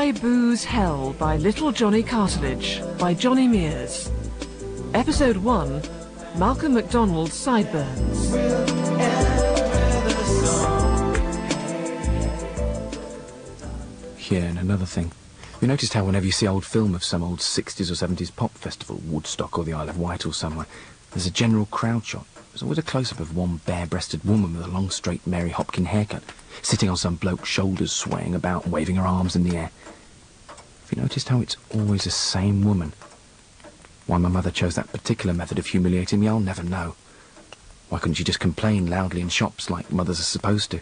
I Booze Hell by Little Johnny Cartilage by Johnny Mears. Episode 1, Malcolm MacDonald's Sideburns. Yeah, and another thing. You noticed how whenever you see old film of some old 60s or 70s pop festival, Woodstock or the Isle of Wight or somewhere, there's a general crowd shot. There's always a close-up of one bare-breasted woman with a long, straight Mary Hopkin haircut, sitting on some bloke's shoulders, swaying about and waving her arms in the air. Have you noticed how it's always the same woman? Why my mother chose that particular method of humiliating me, I'll never know. Why couldn't she just complain loudly in shops like mothers are supposed to?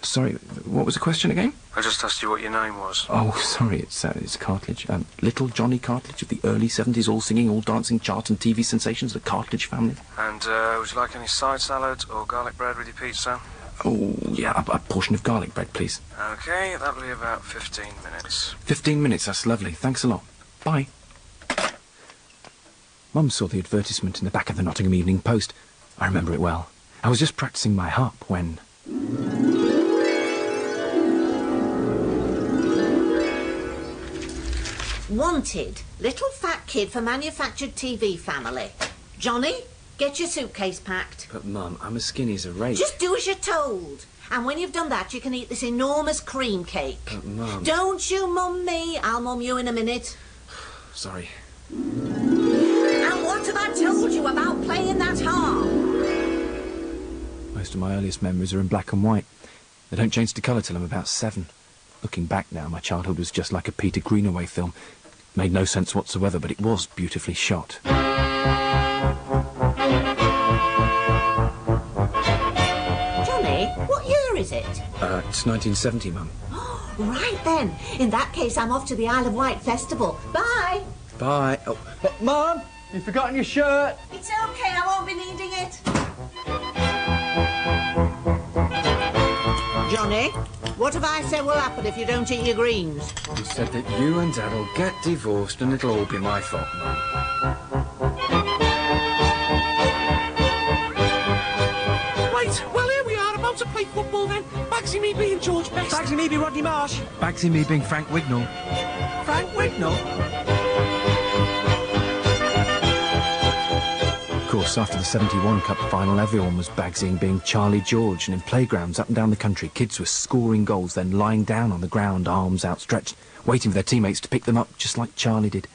Sorry, what was the question again? I just asked you what your name was. Oh, sorry, it's Cartilage. Little Johnny Cartilage of the early 70s, all singing, all dancing, chart and TV sensations, the Cartilage family. And, would you like any side salad or garlic bread with your pizza? Oh, yeah, a portion of garlic bread, please. OK, that'll be about 15 minutes. 15 minutes, that's lovely. Thanks a lot. Bye. Mum saw the advertisement in the back of the Nottingham Evening Post. I remember it well. I was just practising my harp when... Wanted, little fat kid for manufactured TV family. Johnny, get your suitcase packed. But, Mum, I'm as skinny as a rake. Just do as you're told. And when you've done that, you can eat this enormous cream cake. But, Mum... Don't you mum me. I'll mum you in a minute. Sorry. And what have I told you about playing that harp? Most of my earliest memories are in black and white. They don't change to colour till I'm about 7. Looking back now, my childhood was just like a Peter Greenaway film. Made no sense whatsoever, but it was beautifully shot. Johnny, what year is it? It's 1970, Mum. Right then. In that case, I'm off to the Isle of Wight Festival. Bye. Bye. Oh, Mum, you've forgotten your shirt. It's okay, I won't be needing it. Johnny, what have I said will happen if you don't eat your greens? you said that you and Dad will get divorced and it'll all be my fault, Mum. Right, well, here we are, about to play football then. Bagsy me being George Best. Bagsy me be Rodney Marsh. Bagsy me being Frank Wignall. Frank Wignall. Of course, after the 71 Cup final, everyone was Bagsying being Charlie George, and in playgrounds up and down the country, kids were scoring goals, then lying down on the ground, arms outstretched, waiting for their teammates to pick them up, just like Charlie did.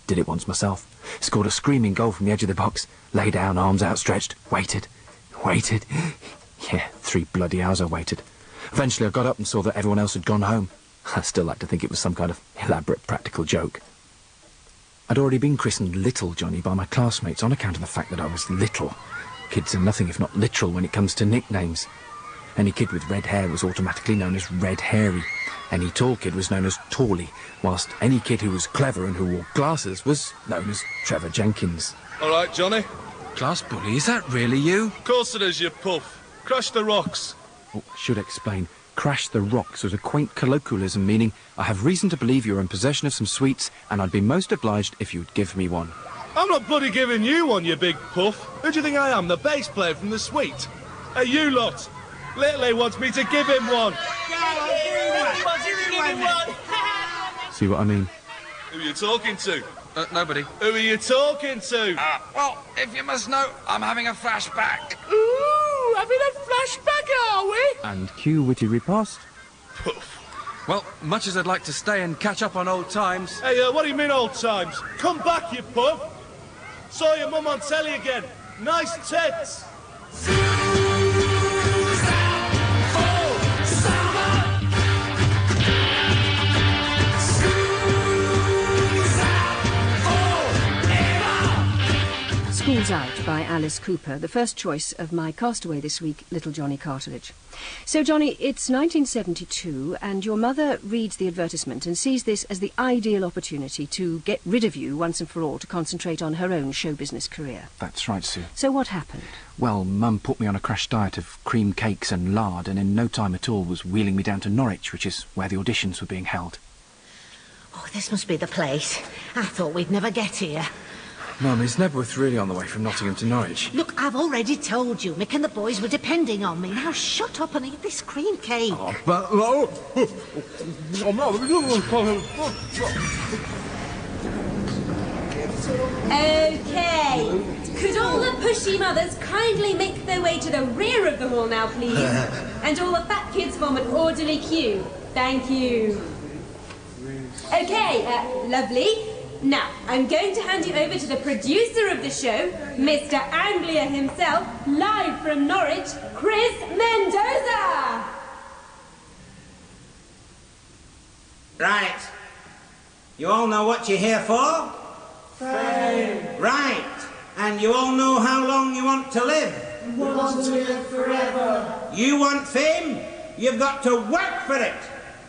Did it once myself. Scored a screaming goal from the edge of the box, lay down, arms outstretched, waited. Yeah, 3 bloody hours I waited. Eventually I got up and saw that everyone else had gone home. I still like to think it was some kind of elaborate practical joke. I'd already been christened Little Johnny by my classmates on account of the fact that I was little. Kids are nothing if not literal when it comes to nicknames. Any kid with red hair was automatically known as Red Hairy. Any tall kid was known as Tawley, whilst any kid who was clever and who wore glasses was known as Trevor Jenkins. All right, Johnny. Class bully, is that really you? Of course it is, you puff. Crush the rocks. Oh, I should explain. Crash the rocks was a quaint colloquialism meaning I have reason to believe you're in possession of some sweets and I'd be most obliged if you'd give me one. I'm not bloody giving you one, you big puff. Who do you think I am, the bass player from the suite? Hey, you lot. Little wants me to give him one. See what I mean? Who are you talking to? Nobody. Who are you talking to? Well, if you must know, I'm having a flashback. Ooh, having a flashback, are we? And cue witty riposte. Puff. Well, much as I'd like to stay and catch up on old times... Hey, what do you mean old times? Come back, you puff. Saw your mum on telly again. Nice tits. School's Out by Alice Cooper, the first choice of my castaway this week, Little Johnny Cartilage. So, Johnny, it's 1972, and your mother reads the advertisement and sees this as the ideal opportunity to get rid of you once and for all to concentrate on her own show business career. That's right, Sue. So what happened? Well, Mum put me on a crash diet of cream cakes and lard, and in no time at all was wheeling me down to Norwich, which is where the auditions were being held. Oh, this must be the place. I thought we'd never get here. Mum, is Nebworth really on the way from Nottingham to Norwich? Look, I've already told you. Mick and the boys were depending on me. Now shut up and eat this cream cake. Oh, but... OK. Could all the pushy mothers kindly make their way to the rear of the hall now, please? And all the fat kids form an orderly queue. Thank you. OK, lovely. Now, I'm going to hand you over to the producer of the show, Mr. Anglia himself, live from Norwich, Chris Mendoza! Right. You all know what you're here for? Fame. Right. And you all know how long you want to live? We want to live forever. You want fame? You've got to work for it.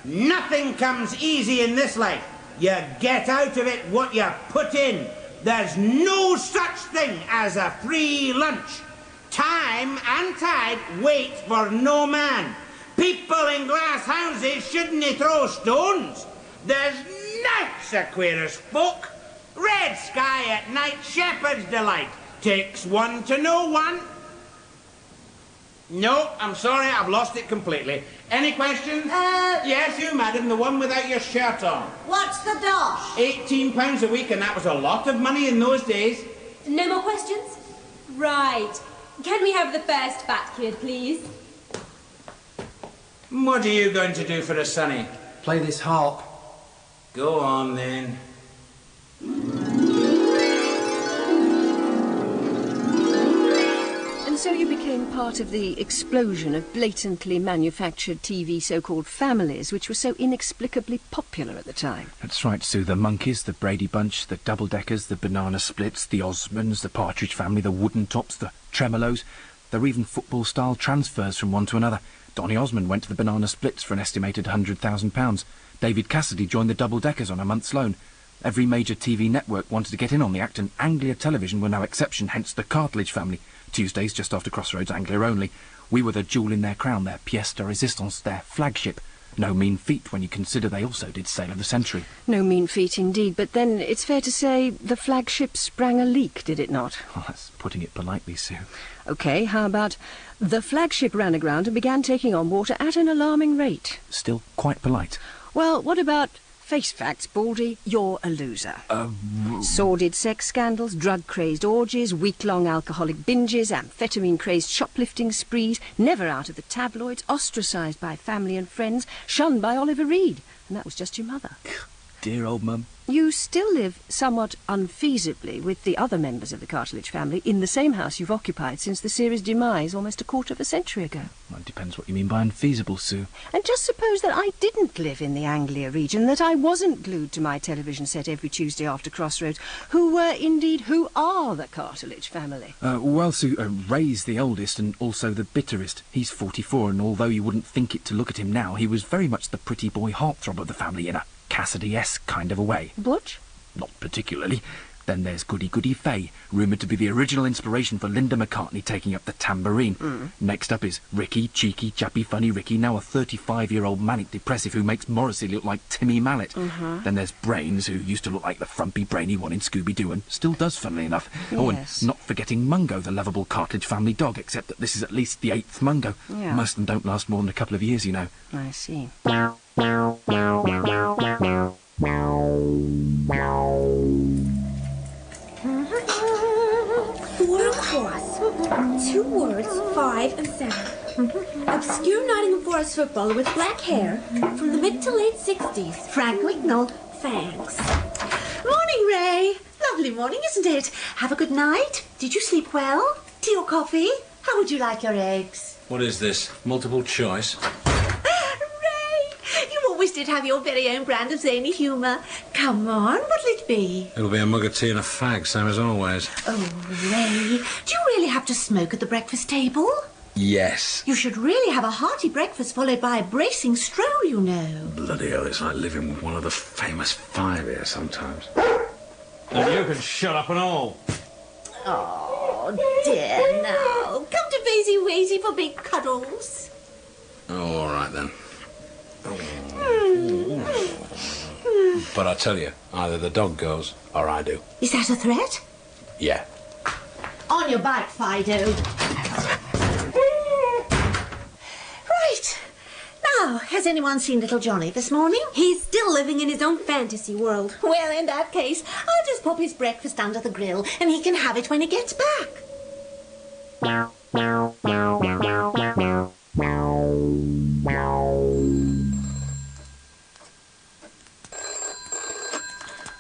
Nothing comes easy in this life. You get out of it what you put in. There's no such thing as a free lunch. Time and tide wait for no man. People in glass houses shouldn't throw stones. There's nights a queerest folk. Red sky at night, shepherd's delight. Takes one to know one. No, I'm sorry, I've lost it completely. Any questions? Yes, you, madam, the one without your shirt on. What's the dosh? £18 a week, and that was a lot of money in those days. No more questions? Right. Can we have the first fat kid, please? What are you going to do for us, Sonny? Play this harp. Go on, then. And so you became part of the explosion of blatantly manufactured TV so-called families, which were so inexplicably popular at the time. That's right, Sue. The Monkeys, the Brady Bunch, the Double-Deckers, the Banana Splits, the Osmonds, the Partridge Family, the Wooden Tops, the Tremolos. There were even football-style transfers from one to another. Donny Osmond went to the Banana Splits for an estimated £100,000. David Cassidy joined the Double-Deckers on a month's loan. Every major TV network wanted to get in on the act, and Anglia Television were no exception, hence the Cartilage family. Tuesdays, just after Crossroads, Anglia only. We were the jewel in their crown, their pièce de résistance, their flagship. No mean feat when you consider they also did Sale of the Century. No mean feat indeed, but then it's fair to say the flagship sprang a leak, did it not? Oh, that's putting it politely, Sue. OK, how about the flagship ran aground and began taking on water at an alarming rate? Still quite polite. Well, what about... Face facts, Baldy, you're a loser. Sordid sex scandals, drug-crazed orgies, week-long alcoholic binges, amphetamine-crazed shoplifting sprees, never out of the tabloids, ostracised by family and friends, shunned by Oliver Reed. And that was just your mother. Dear old Mum. You still live somewhat unfeasibly with the other members of the Cartilage family in the same house you've occupied since the series' demise almost a quarter of a century ago. Well, it depends what you mean by unfeasible, Sue. And just suppose that I didn't live in the Anglia region, that I wasn't glued to my television set every Tuesday after Crossroads. Who are the Cartilage family? Well, Sue, Ray's the oldest and also the bitterest. He's 44, and although you wouldn't think it to look at him now, he was very much the pretty boy heartthrob of the family in a Cassidy-esque kind of a way. Butch? Not particularly. Then there's Goody Goody Fay, rumoured to be the original inspiration for Linda McCartney taking up the tambourine. Next up is Ricky, cheeky, chappy, funny Ricky, now a 35-year-old manic depressive who makes Morrissey look like Timmy Mallet. Then there's Brains, who used to look like the frumpy, brainy one in Scooby-Doo, and still does, funnily enough. Yes. Oh, and not forgetting Mungo, the lovable Cartilage family dog, except that this is at least the 8th Mungo. Yeah. Most of them don't last more than a couple of years, you know. I see. Workhorse. 2 words, 5 and 7. Obscure Nottingham Forest footballer with black hair from the mid to late 60s. Frank Wicknell. Thanks. Morning, Ray. Lovely morning, isn't it? Have a good night. Did you sleep well? Tea or coffee? How would you like your eggs? What is this? Multiple choice? Ray, you always did have your very own brand of zany humour. Come on, what'll it be? It'll be a mug of tea and a fag, same as always. Oh, Ray, do you really have to smoke at the breakfast table? Yes. You should really have a hearty breakfast followed by a bracing stroll, you know. Bloody hell, it's like living with one of the famous 5 here sometimes. And you can shut up and all. Oh, dear, now. Come to Vazy Wazy for big cuddles. Oh, all right, then. But I tell you, either the dog goes or I do. Is that a threat? Yeah. On your bike, Fido. Right. Now, has anyone seen little Johnny this morning? He's still living in his own fantasy world. Well, in that case, I'll just pop his breakfast under the grill and he can have it when he gets back.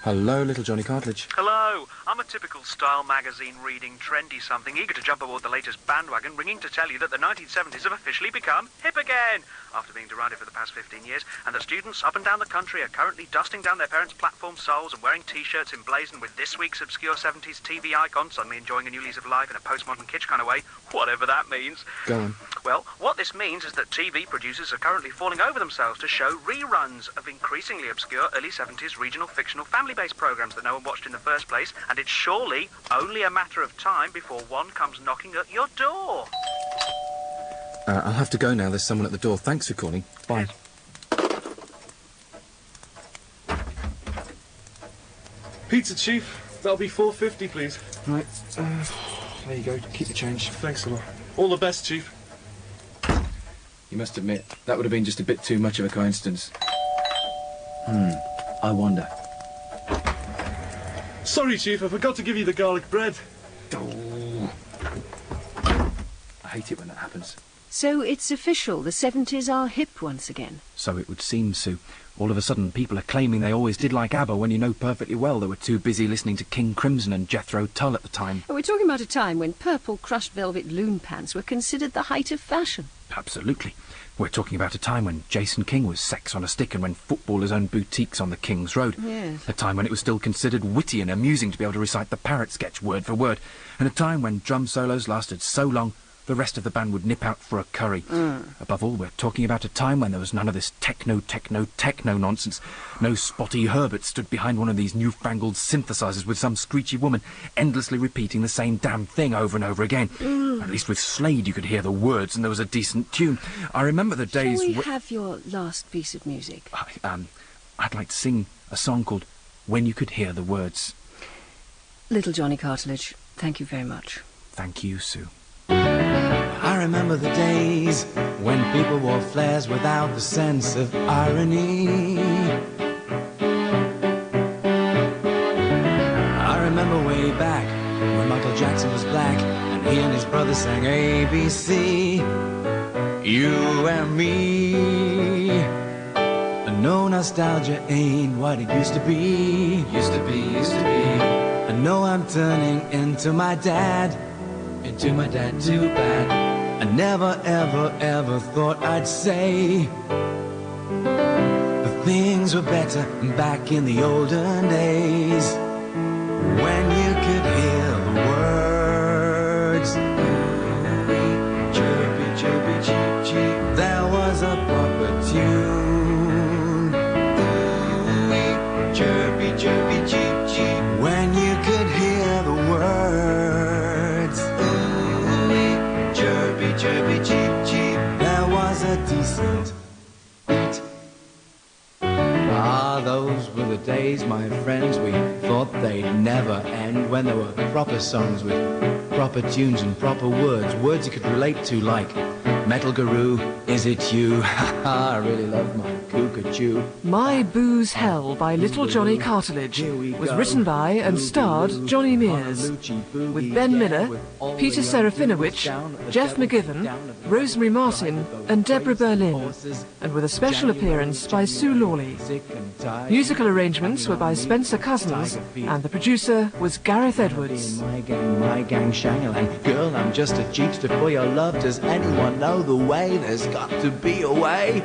Hello, little Johnny Cartilage. Hello, I'm a typical style magazine reading trendy something, eager to jump aboard the latest bandwagon, ringing to tell you that the 1970s have officially become hip again, after being derided for the past 15 years, and that students up and down the country are currently dusting down their parents' platform soles and wearing T-shirts emblazoned with this week's obscure 70s TV icon, suddenly enjoying a new lease of life in a postmodern kitsch kind of way, whatever that means. Go on. Well, what this means is that TV producers are currently falling over themselves to show reruns of increasingly obscure early 70s regional fictional family-based programmes that no one watched in the first place, and it's surely only a matter of time before one comes knocking at your door. I'll have to go now. There's someone at the door. Thanks for calling. Bye. Pizza, Chief. That'll be $4.50, please. Right. There you go. Keep the change. Thanks a lot. All the best, Chief. You must admit, that would have been just a bit too much of a coincidence. I wonder. Sorry, Chief, I forgot to give you the garlic bread. Oh. I hate it when that happens. So it's official, the 70s are hip once again. So it would seem, Sue. All of a sudden, people are claiming they always did like ABBA when you know perfectly well they were too busy listening to King Crimson and Jethro Tull at the time. We're talking about a time when purple crushed velvet loon pants were considered the height of fashion. Absolutely. We're talking about a time when Jason King was sex on a stick and when footballers owned boutiques on the King's Road. Yes. A time when it was still considered witty and amusing to be able to recite the Parrot sketch word for word. And a time when drum solos lasted so long the rest of the band would nip out for a curry. Above all, we're talking about a time when there was none of this techno nonsense. No Spotty Herbert stood behind one of these newfangled synthesizers with some screechy woman endlessly repeating the same damn thing over and over again. At least with Slade you could hear the words and there was a decent tune. I remember the days... Shall we have your last piece of music? I'd like to sing a song called When You Could Hear the Words. Little Johnny Cartilage, thank you very much. Thank you, Sue. I remember the days when people wore flares without the sense of irony. I remember way back when Michael Jackson was black and he and his brother sang ABC. You and me. No nostalgia ain't what it used to be. Used to be. I know I'm turning into my dad. Into my dad too bad. I never ever thought I'd say the things were better back in the olden days when you could hear the words. Chirpy, chirpy, cheep, cheep. There was a proper tune. Chirpy, chirpy, cheep, cheep. When you could hear the words. Chirpy, chirpy, cheep, cheep. There was a decent beat. Ah, those were the days, my friends, we thought they'd never end. When there were proper songs with proper tunes and proper words. Words you could relate to like Metal Guru, Is It You? I really love my Cuckoo. My Booze Hell by Little Johnny Cartilage was written by and starred Johnny Mears, with Ben Miller, Peter Serafinowicz, Jeff McGiven, Rosemary Martin and Deborah Berlin, and with a special appearance by Sue Lawley. Musical arrangements were by Spencer Cousins, and the producer was Gareth Edwards. My gang, Shangalang. Girl, I'm just a cheapster for your love. Does anyone know the way? There's got to be a way.